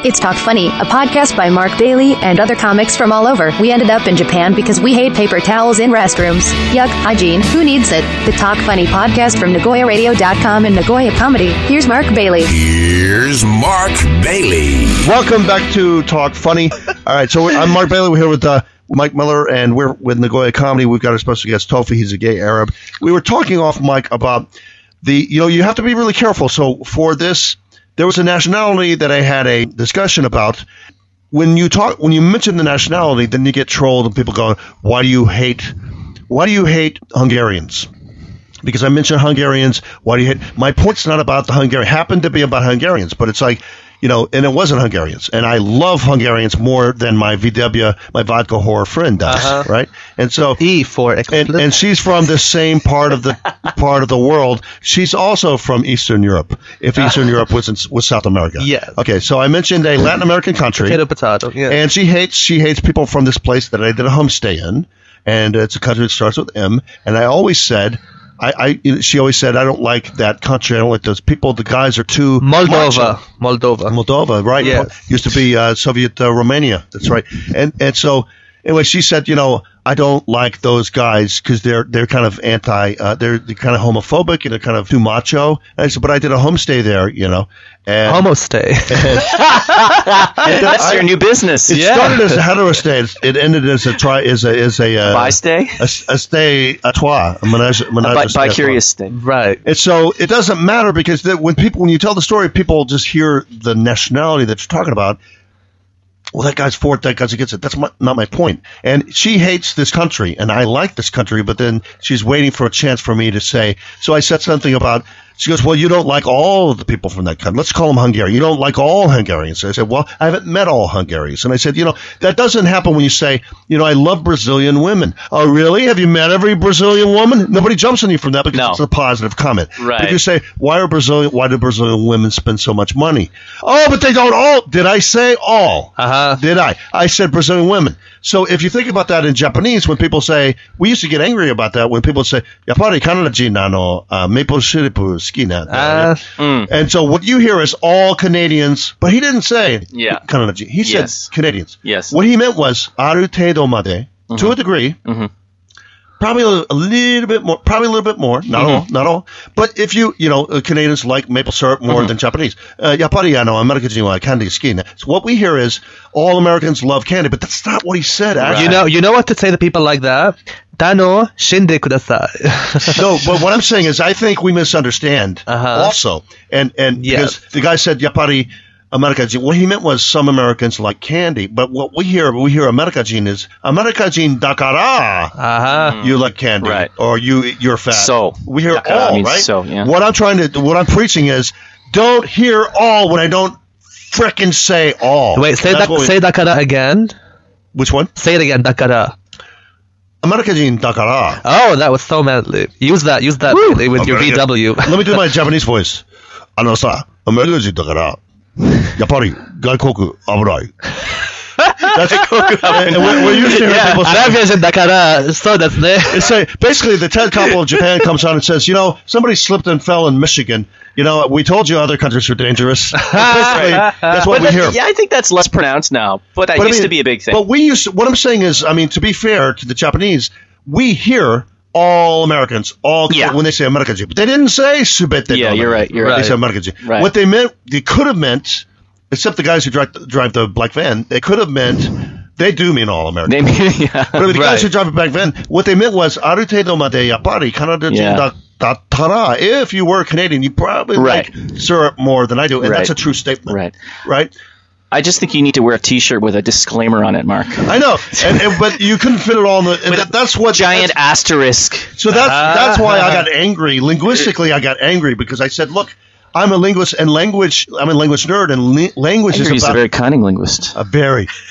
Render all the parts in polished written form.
It's Talk Funny, a podcast by Mark Bailey and other comics from all over. We ended up in Japan because we hate paper towels in restrooms. Yuck, hygiene, who needs it? The Talk Funny podcast from Nagoyaradio.com and Nagoyacomedy. Here's Mark Bailey. Here's Mark Bailey. Welcome back to Talk Funny. All right, so I'm Mark Bailey. We're here with Mike Miller, and we're with Nagoyacomedy. We've got our special guest, Tofi. He's a gay Arab. We were talking off mic about you have to be really careful. So for this, there was a nationality that I had a discussion about. When you mention the nationality, then you get trolled and people go, why do you hate Hungarians? Because I mentioned Hungarians. Why do you hate? My point's not about the Hungarian. Happened to be about Hungarians, but it's like, and it wasn't Hungarians. And I love Hungarians more than my VW, my vodka whore friend does, right? And so and she's from the same part of the world. She's also from Eastern Europe. If Eastern Europe was South America. Yeah. Okay, so I mentioned a Latin American country. Potato. Yeah. And she hates people from this place that I did a homestay in, and it's a country that starts with M. And I always said, she always said, I don't like that country. I don't like those people. The guys are too Moldova, right? Yeah. Used to be Soviet Romania. That's right. And so anyway, she said, I don't like those guys because they're kind of they're kind of homophobic and they're kind of too macho. And I said, but I did a homestay there, And Homostay. That's your new business. It started as a heterostay. It ended as a bi-stay? A stay à trois. A menage bi-curious stay. Right. And so it doesn't matter because when you tell the story, people just hear the nationality that you're talking about. Well, that guy's for it, that guy's against it. That's not my point. And she hates this country, and I like this country, but then she's waiting for a chance for me to say. So I said something about, she goes, well, you don't like all of the people from that country. Let's call them Hungarian. You don't like all Hungarians. So I said, well, I haven't met all Hungarians. And I said, that doesn't happen when you say, I love Brazilian women. Oh, really? Have you met every Brazilian woman? Nobody jumps on you from that because it's a positive comment. Right. But if you say, why do Brazilian women spend so much money? Oh, but they don't all. Did I say all? Did I? I said Brazilian women. So if you think about that in Japanese, when people say, we used to get angry about that when people say, yappari Kanadaji no maple syrup skina. And so what you hear is all Canadians, but he didn't say Kanadaji. He said Canadians. Yes. What he meant was aru teido made, to a degree. Probably a little bit more, not all. But if Canadians like maple syrup more than Japanese. Yappari American wa candy skin. So what we hear is all Americans love candy, but that's not what he said. Actually. You know what to say to people like that? Dano shinde kudasai. No, but what I'm saying is I think we misunderstand also. And because the guy said Yappari Americajin. What he meant was some Americans like candy, but what we hear Americajin is Americajin dakara. You like candy, right? Or you're fat. So we hear dakara all, right? So, yeah. What I'm preaching is don't hear all when I don't frickin' say all. Wait, say dakara again. Which one? Say it again, dakara. Americajin dakara. Oh, that was so manly. Use that lately with your VW. Let me do my Japanese voice. Sa, Americajin dakara. Yappari, gaikoku, aburai. We're used to hearing people say, basically, the TED couple of Japan comes on and says, somebody slipped and fell in Michigan. We told you other countries were dangerous. That's what we hear. Yeah, I think that's less pronounced now, but that used to be a big thing. But what I'm saying is, to be fair to the Japanese, we hear all Americans, when they say Americans, but they didn't say subete. Yeah, you're right. They said Americans. Right. What they could have meant, except the guys who drive the black van, they could have meant, they do mean all Americans. But the guys who drive a black van, what they meant was, aruteido made yappari Kanada datara. If you were Canadian, you probably like syrup more than I do, and that's a true statement. Right? I just think you need to wear a T-shirt with a disclaimer on it, Mark. I know, but you couldn't fit it all in the. That's what giant asterisk. So that's why I got angry. Linguistically, I got angry because I said, "Look, I'm a linguist and language. I'm a language nerd, and language is about." He's a very cunning linguist.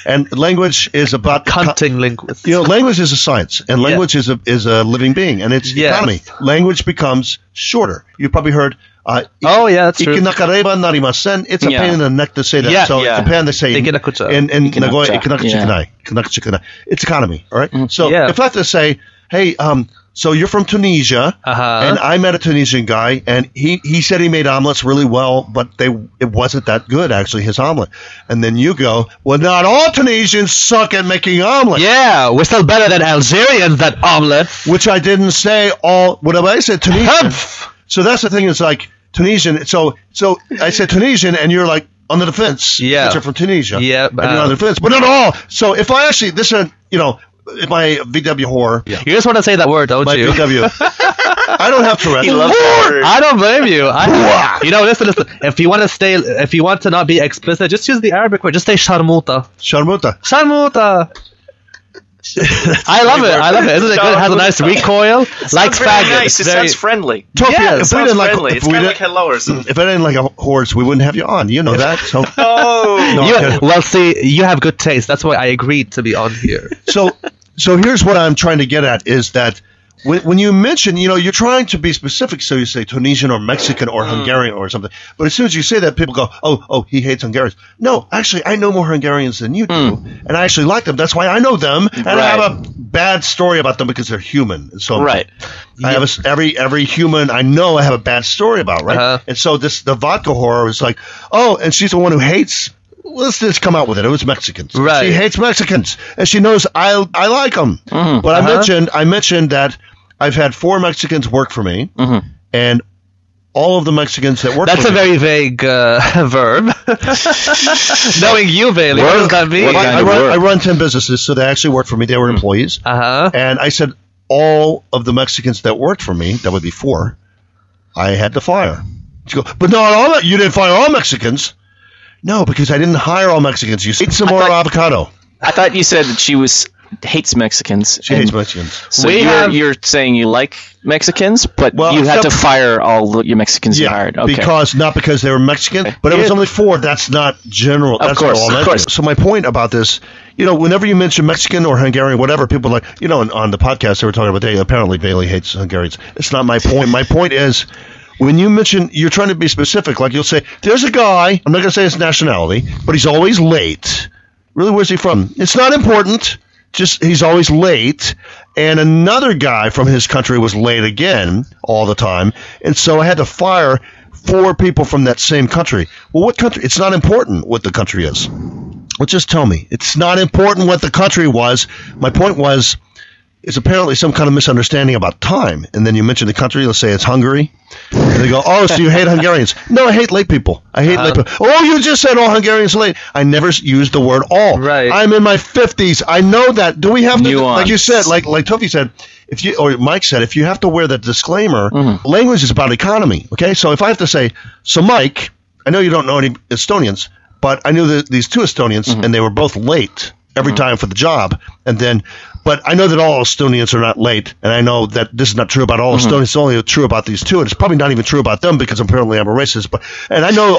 And language is about cunting linguist. Language is a science, and language is a living being, and it's economy. Language becomes shorter. You probably heard. That's true. It's a pain in the neck to say that. So in Japan they say in Nagoya, it's economy, all right? So if I have to say, hey, So you're from Tunisia, and I met a Tunisian guy, and he said he made omelets really well, but it wasn't that good, actually, his omelet. And then you go, well, not all Tunisians suck at making omelets. Yeah, we're still better than Algerians at omelets. Which I didn't say all. What I said Tunisian. So that's the thing. It's like Tunisian. So I said Tunisian, and you're like on the defense. Yeah. Because you're from Tunisia. Yeah. And you're on the defense, but not all. So if I actually my VW whore. Yeah. You just want to say that word, don't My you? VW. I don't have Tourette's. He loves that word. I don't blame you. Listen. If you want to not be explicit, just use the Arabic word. Just say sharmuta. Sharmuta. Sharmuta. I love it. Isn't it good? It has a nice recoil. Like Sounds very faggot. nice. It sounds friendly. Topia, Yeah, It sounds friendly. It's kind of like hello or something. If I didn't like a horse, we wouldn't have you on. You know that. So Oh. See, you have good taste. That's why I agreed to be on here. So here's what I'm trying to get at is that when you mention, you're trying to be specific, so you say Tunisian or Mexican or Hungarian or something. But as soon as you say that, people go, oh, he hates Hungarians. No, actually, I know more Hungarians than you do, and I actually like them. That's why I know them, and I have a bad story about them because they're human. And so Right. I have every human I know I have a bad story about, right? Uh-huh. And so the vodka whore is like, and she's the one who hates. Let's just come out with it. It was Mexicans. Right. She hates Mexicans, and she knows I like them. Mm-hmm. But I mentioned that I've had 4 Mexicans work for me, and all of the Mexicans that work That's for a me. very vague verb. Knowing you, Bailey, what does that mean? I run 10 businesses, so they actually work for me. They were employees. And I said all of the Mexicans that worked for me, that would be 4, I had to fire. She goes, but not all. You didn't fire all Mexicans. No, because I didn't hire all Mexicans. You eat some more avocado. I thought you said that she hates Mexicans. She hates Mexicans. So you're saying you like Mexicans, but you had to fire all your Mexicans you hired. Okay. Not because they were Mexican, but it was only 4. That's not general. Of course. So my point about this, whenever you mention Mexican or Hungarian, whatever, people are like, on the podcast they were talking about, apparently Bailey hates Hungarians. It's not my point. My point is, when you mention, you're trying to be specific. Like you'll say, there's a guy, I'm not going to say his nationality, but he's always late. Really, where's he from? It's not important. Just he's always late. And another guy from his country was late again all the time. And so I had to fire 4 people from that same country. Well, what country? It's not important what the country is. Well, just tell me. It's not important what the country was. My point was, it's apparently some kind of misunderstanding about time. And then you mention the country, let's say it's Hungary. And they go, so you hate Hungarians. No, I hate late people. I hate late people. Oh, you just said all Hungarians are late. I never used the word all. Right. I'm in my 50s. I know that. Do we have to, Nuance. like you said, like Tofi said, or Mike said, if you have to wear that disclaimer, language is about economy. Okay? So if I have to say, so Mike, I know you don't know any Estonians, but I knew these 2 Estonians, and they were both late every time for the job. But I know that all Estonians are not late, and I know that this is not true about all Estonians. It's only true about these 2, and it's probably not even true about them because apparently I'm a racist. And I know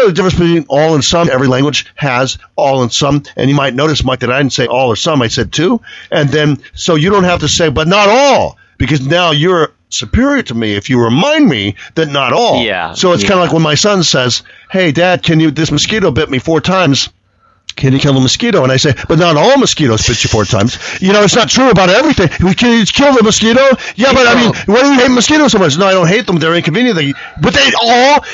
the difference between all and some. Every language has all and some, and you might notice, Mike, that I didn't say all or some. I said 2, and then so you don't have to say, but not all, because now you're superior to me if you remind me that not all. Yeah. So it's kind of like when my son says, "Hey, Dad, this mosquito bit me 4 times." Can you kill a mosquito? And I say, but not all mosquitoes bit you 4 times. It's not true about everything. Can you kill the mosquito? Yeah, but I mean, why do you hate mosquitoes so much? No, I don't hate them. They're inconvenient. But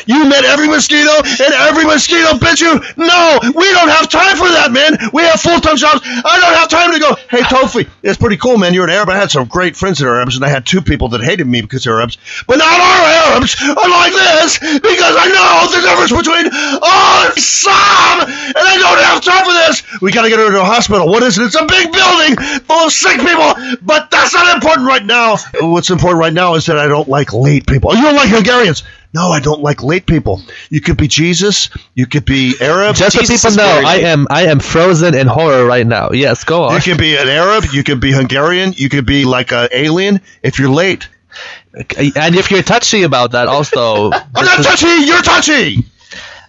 you met every mosquito and every mosquito bit you? No, we don't have time for that, man. We have full-time jobs. I don't have time to go, hey, Tofi, it's pretty cool, man. You're an Arab. I had some great friends that are Arabs, and I had 2 people that hated me because they're Arabs. But not all Arabs are like this because I know the difference between all and some, and I don't have time for this. We got to get her to a hospital. What is it? It's a big building full of sick people, but that's not important right now. What's important right now is that I don't like late people. Oh, you don't like Hungarians? No, I don't like late people. You could be Jesus. You could be Arab. Just so people know, I am frozen in horror right now. Yes, go on. You can be an Arab. You could be Hungarian. You could be like an alien if you're late. And if you're touchy about that, also. I'm not touchy. You're touchy.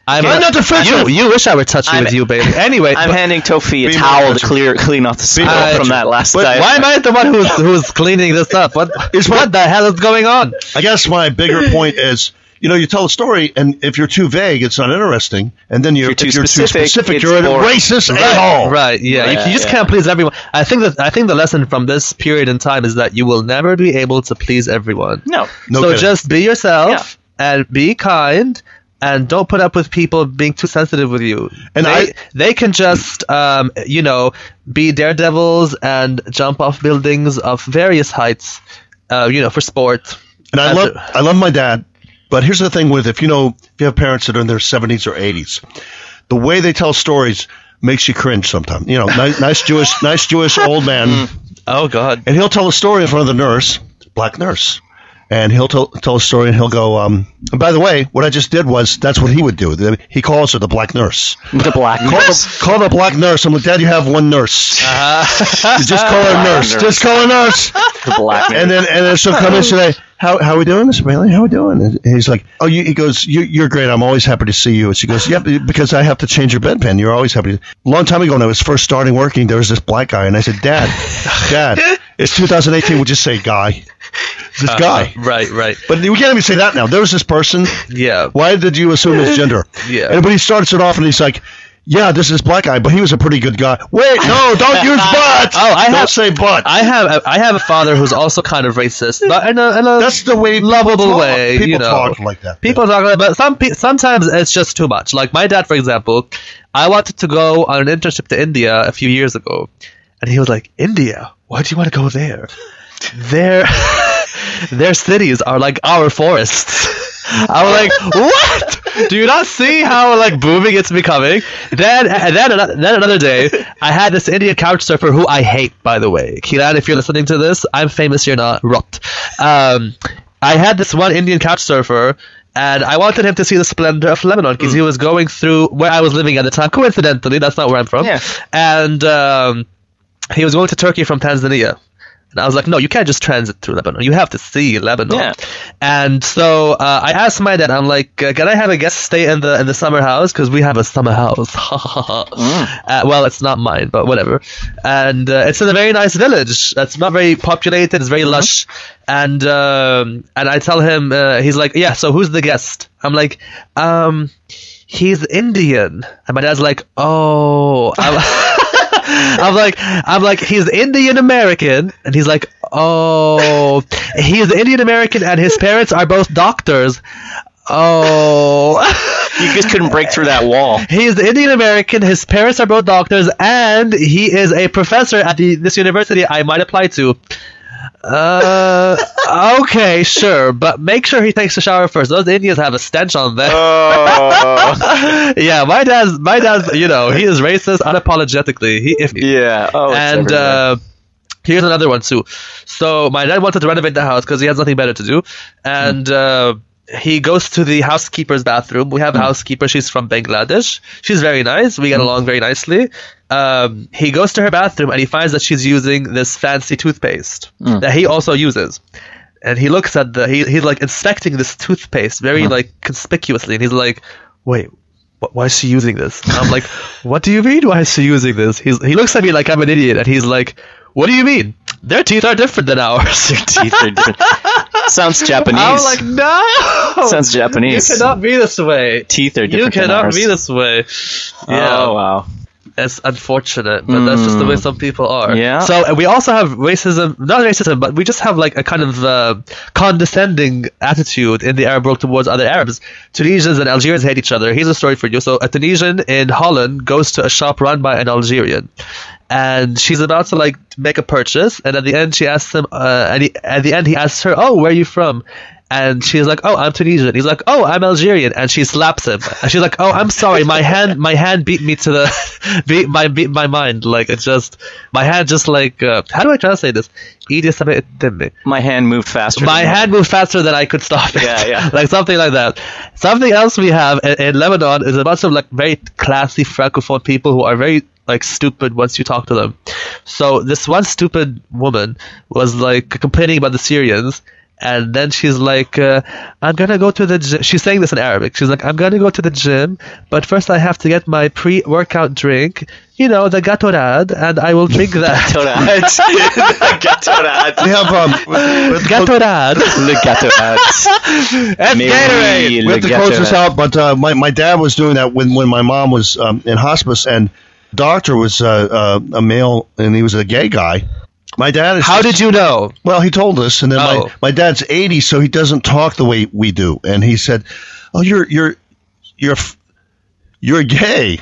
I'm not defensive. You wish I were touchy with you, baby. Anyway, I'm handing Tofi a towel to clean off the smoke from that last time. Why am I the one who's cleaning this up? What the hell is going on? I guess my bigger point is, you tell a story, and if you're too vague, it's not interesting. And then if you're too specific, you're a racist a-hole. Right. Yeah. You just can't please everyone. I think the lesson from this period in time is that you will never be able to please everyone. No so kidding. Just be yourself and be kind. And don't put up with people being too sensitive with you. And they can just, be daredevils and jump off buildings of various heights, for sport. And I love my dad, but here's the thing with if you have parents that are in their 70s or 80s, the way they tell stories makes you cringe sometimes. Nice Jewish old man. Oh God! And he'll tell a story in front of the nurse, black nurse. And he'll tell a story, and he'll go, and by the way, what I just did that's what he would do. He calls her the black nurse. The black nurse? Call the black nurse. I'm like, Dad, you have one nurce. You just call her nurse. Just call her nurse. The black nurse. And then she'll come in and say, how we doing, Mr. Bailey? How we doing? And he's like, he goes, you're great. I'm always happy to see you. And she goes, yeah, because I have to change your bedpan. You're always happy. A long time ago when I was first starting working, there was this black guy, and I said, Dad, it's 2018. We'll just say guy. This guy. Right. But we can't even say that now. There was this person. Yeah. Why did you assume his gender? Yeah. And when he starts it off and he's like, yeah, this is black guy, but he was a pretty good guy. Wait, no, don't use but. Don't say but. I have a father who's also kind of racist, but in a that's the way lovable way. People talk like that. People talk like that, but sometimes it's just too much. Like my dad, for example, I wanted to go on an internship to India a few years ago, and he was like, India? Why do you want to go there? Their cities are like our forests. I was like, what? Do you not see how like booming it's becoming? Then another day, I had this Indian couch surfer who I hate, by the way. Kiran, if you're listening to this, I'm famous, you're not. Rot. I had this one Indian couch surfer, and I wanted him to see the splendor of Lebanon because he was going through where I was living at the time. Coincidentally, that's not where I'm from. Yeah. And he was going to Turkey from Tanzania. And I was like, no, you can't just transit through Lebanon. You have to see Lebanon. Yeah. And so I asked my dad, I'm like, can I have a guest stay in the summer house? Because we have a summer house. Well, it's not mine, but whatever. And it's in a very nice village. It's not very populated. It's very lush. And I tell him, he's like, yeah, so who's the guest? I'm like, he's Indian. And my dad's like, oh. I'm like, he's Indian American, and he's like, oh, he's Indian American, and his parents are both doctors. Oh, you just couldn't break through that wall. He's Indian American. His parents are both doctors, and he is a professor at this university I might apply to. Okay, sure, but make sure he takes a shower first. Those Indians have a stench on them. Yeah, my dad's, he is racist unapologetically. Here's another one too. So my dad wanted to renovate the house because he has nothing better to do, and he goes to the housekeeper's bathroom. We have a housekeeper. She's from Bangladesh. She's very nice. We get along very nicely. He goes to her bathroom and he finds that she's using this fancy toothpaste that he also uses. And he looks at he's like inspecting this toothpaste very like conspicuously. And he's like, wait, why is she using this? And I'm like, what do you mean? Why is she using this? He looks at me like I'm an idiot. And he's like, what do you mean? Their teeth are different than ours. Their teeth are different. Sounds Japanese. I'm like, no. Sounds Japanese. You cannot be this way. Teeth are different. You cannot be this way. Yeah. Oh wow. It's unfortunate, but that's just the way some people are. Yeah. So we also have racism, not racism, but we just have like a kind of condescending attitude in the Arab world towards other Arabs. Tunisians and Algerians hate each other. Here's a story for you. So a Tunisian in Holland goes to a shop run by an Algerian. And she's about to like make a purchase, and at the end she asks him, at the end he asks her, "Oh, where are you from?" And she's like, "Oh, I'm Tunisian." He's like, "Oh, I'm Algerian," and she slaps him. And she's like, "Oh, I'm sorry, my hand beat me to the beat my mind. Like it's just my hand just like how do I translate this? My hand moved faster. My hand moved faster than I could stop it. Yeah. Like something like that. Something else we have in Lebanon is a bunch of like very classy francophone people who are very like stupid once you talk to them. So this one stupid woman was like complaining about the Syrians, and then she's like, I'm gonna go to the gym. She's saying this in Arabic. She's like, I'm gonna go to the gym, but first I have to get my pre-workout drink the gatorade, and I will drink that. Gatorade. We have Gatorade. Le Gatorade. That's Gatorade. we have to close this out, but my dad was doing that when my mom was in hospice, and doctor was a male, and he was a gay guy. My dad is. How did you know? Well, he told us, and then my dad's 80, so he doesn't talk the way we do, and he said, "Oh, you're gay."